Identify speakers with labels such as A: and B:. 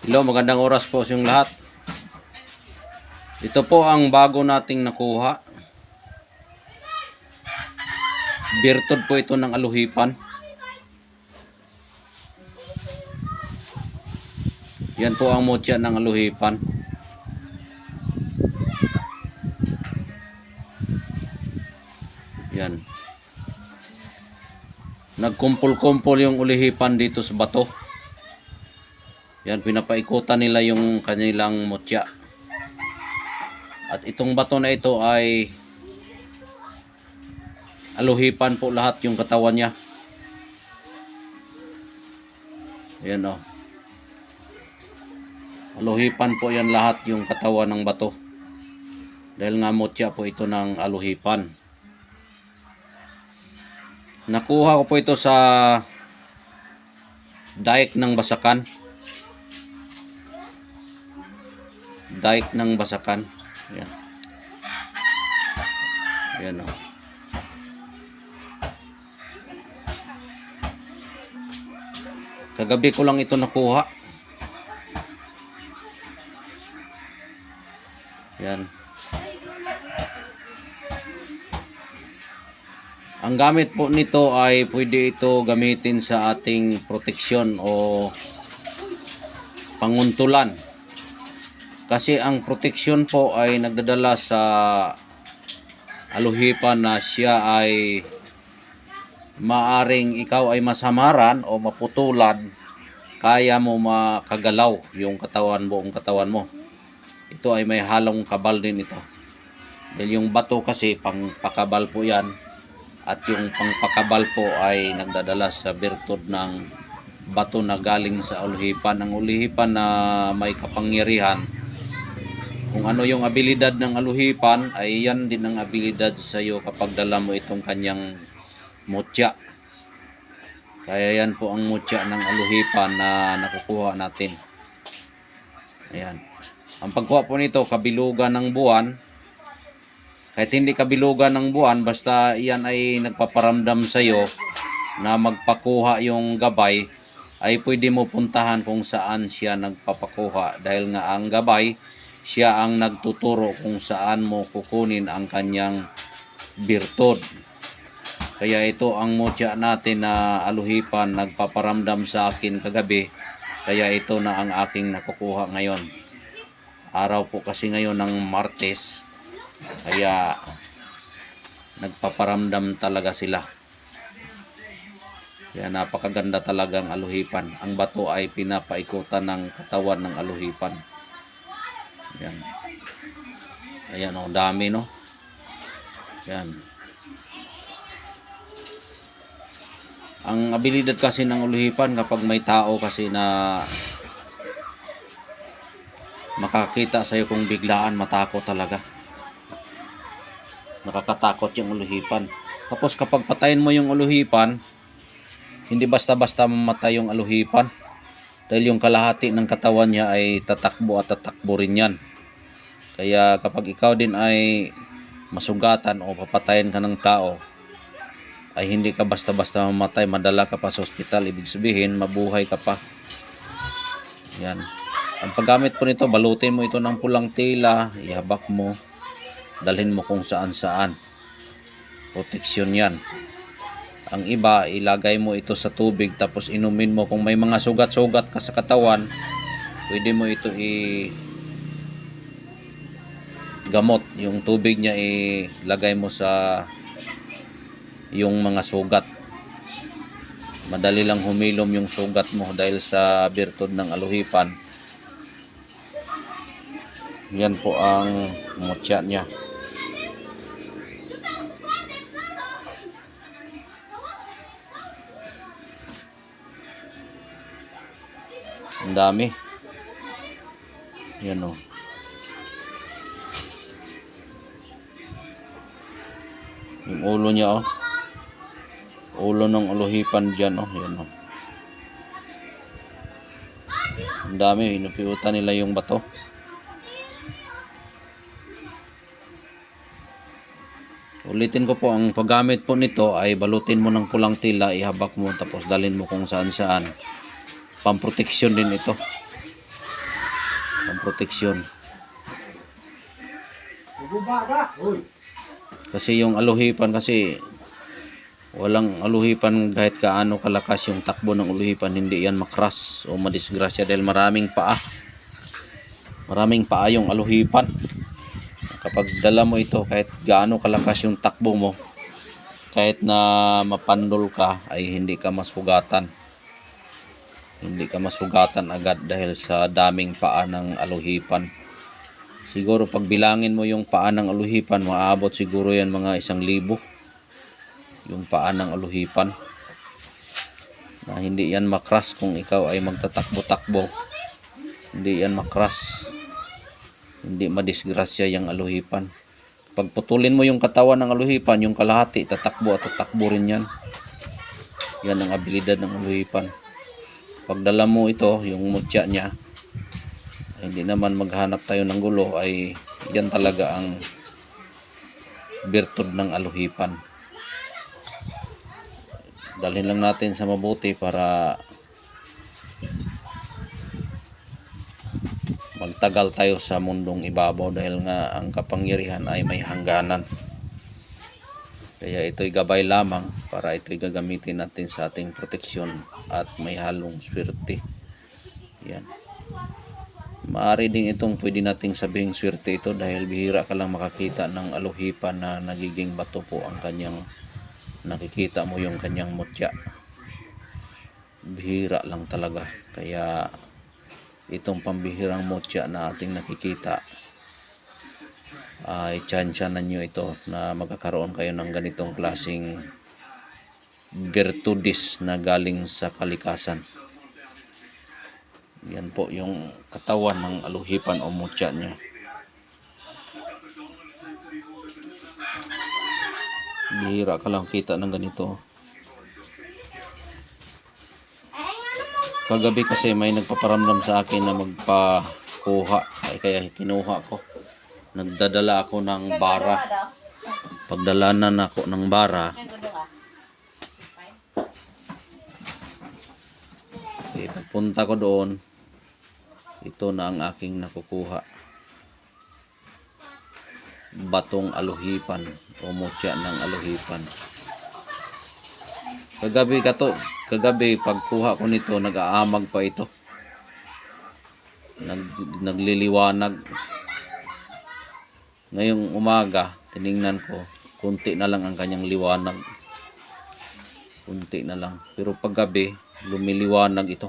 A: Hello, magandang oras po sa inyong lahat. Ito po ang bago nating nakuha. Birtod po ito ng aluhipan. Yan po ang mutya ng aluhipan. Yan. Nagkumpul-kumpul yung ulihipan dito sa bato. Yan, pinapaikutan nila yung kanilang mutya. At itong bato na ito ay aluhipan po lahat yung katawan niya. Yan o. Aluhipan po yan lahat yung katawan ng bato. Dahil nga mutya po ito ng aluhipan. Nakuha ko po ito sa dike ng Basakan. Dike ng Basakan. Yan. Yan o. Kagabi ko lang ito nakuha. Yan. Ang gamit po nito ay pwede ito gamitin sa ating proteksyon o panguntulan. Kasi ang proteksyon po ay nagdadala sa aluhipan na siya ay maaring ikaw ay masamaran o maputulan, kaya mo makagalaw yung katawan, buong katawan mo. Ito ay may halong kabal din ito. Dahil yung bato kasi pangpakabal po yan. At yung pangpakabal po ay nagdadala sa birtud ng bato na galing sa aluhipan. Ang aluhipan na may kapangyarihan, kung ano yung abilidad ng aluhipan, ay yan din ang abilidad sa iyo kapag dala mo itong kanyang mutya. Kaya yan po ang mutya ng aluhipan na nakukuha natin. Ayan. Ang pagkuha po nito, kabilugan ng buwan. Kahit hindi kabilugan ng buwan, basta yan ay nagpaparamdam sa iyo na magpakuha yung gabay, ay pwede mo puntahan kung saan siya nagpapakuha. Dahil nga ang gabay, siya ang nagtuturo kung saan mo kukunin ang kanyang birtod. Kaya ito ang mutya natin na aluhipan, nagpaparamdam sa akin kagabi. Kaya ito na ang aking nakukuha ngayon. Araw po kasi ngayon ng Martes. Kaya nagpaparamdam talaga sila. Kaya napakaganda talagang aluhipan. Ang bato ay pinapaikutan ng katawan ng aluhipan. Yan. Ayan o, dami no. Yan. Ang abilidad kasi ng aluhipan kapag may tao kasi na makakita sa'yo kung biglaan, matakot talaga. Nakakatakot yung aluhipan. Tapos kapag patayin mo yung aluhipan, hindi basta-basta mamatay yung aluhipan. Dahil yung kalahati ng katawan niya ay tatakbo at tatakbo rin yan. Kaya kapag ikaw din ay masugatan o papatayin ka ng tao, ay hindi ka basta-basta mamatay, madala ka pa sa ospital. Ibig sabihin, mabuhay ka pa. Yan. Ang paggamit po nito, balutin mo ito ng pulang tela, ihabak mo, dalhin mo kung saan-saan. Proteksyon yan. Ang iba, ilagay mo ito sa tubig tapos inumin mo. Kung may mga sugat-sugat ka sa katawan, pwede mo ito gamot. Yung tubig niya ilagay mo sa yung mga sugat. Madali lang humilom yung sugat mo dahil sa birtod ng aluhipan. Yan po ang mutya niya. Ang dami. Yan o. Yung ulo niya o. Ulo ng aluhipan dyan o. Yan o. Ang dami. Hinupiutan nila yung bato. Ulitin ko po, ang paggamit po nito ay balutin mo ng pulang tela, ihabak mo tapos dalhin mo kung saan saan. Pamproteksyon din ito. ng proteksyon. Kasi yung aluhipan kasi walang aluhipan kahit kaano kalakas yung takbo ng aluhipan, hindi yan makras o madisgrasya dahil maraming paa. Maraming paa yung aluhipan. Kapag dala mo ito, kahit gaano kalakas yung takbo mo, kahit na mapandol ka, ay hindi ka masugatan. Hindi ka masugatan agad dahil sa daming paa ng aluhipan. Siguro pag bilangin mo yung paa ng aluhipan, maabot siguro yan mga 1,000. Yung paa ng aluhipan. Na hindi yan makras kung ikaw ay magtatakbo-takbo. Hindi yan makras. Hindi madisgrasya yung aluhipan. Pag putulin mo yung katawan ng aluhipan, yung kalahati, tatakbo at tatakbo rin yan. Yan ang abilidad ng aluhipan. Pag dala mo ito, yung mutya niya, ay hindi naman maghanap tayo ng gulo, ay yan talaga ang birtud ng aluhipan. Dalhin lang natin sa mabuti para magtagal tayo sa mundong ibabaw dahil nga ang kapangyarihan ay may hangganan. Kaya ito'y gabay lamang para ito'y gagamitin natin sa ating proteksyon at may halong swerte. Yan. Maaari din itong pwede nating sabihing swerte ito dahil bihira ka lang makakita ng aluhipan na nagiging bato po ang kanyang nakikita mo yung kanyang mutya. Bihira lang talaga. Kaya itong pambihirang mutya na ating nakikita ay tsansyanan nyo ito na magkakaroon kayo ng ganitong klaseng virtudes na galing sa kalikasan. Yan po yung katawan ng aluhipan o mutya niya. Bihira ka lang kita ng ganito. Kagabi kasi may nagpaparamdam sa akin na magpakuha, ay kaya kinuha ko. Nagdadala ako ng bara. Pagdalanan ako ng bara, pagpunta ko doon, ito na ang aking nakukuha. Batong aluhipan o mutya ng aluhipan. Kagabi pagkuha ko nito, nag-aamag pa ito. Nagliliwanag. Ngayong umaga, tiningnan ko, kunti na lang ang kanyang liwanag. Kunti na lang. Pero paggabi, lumiliwanag ito.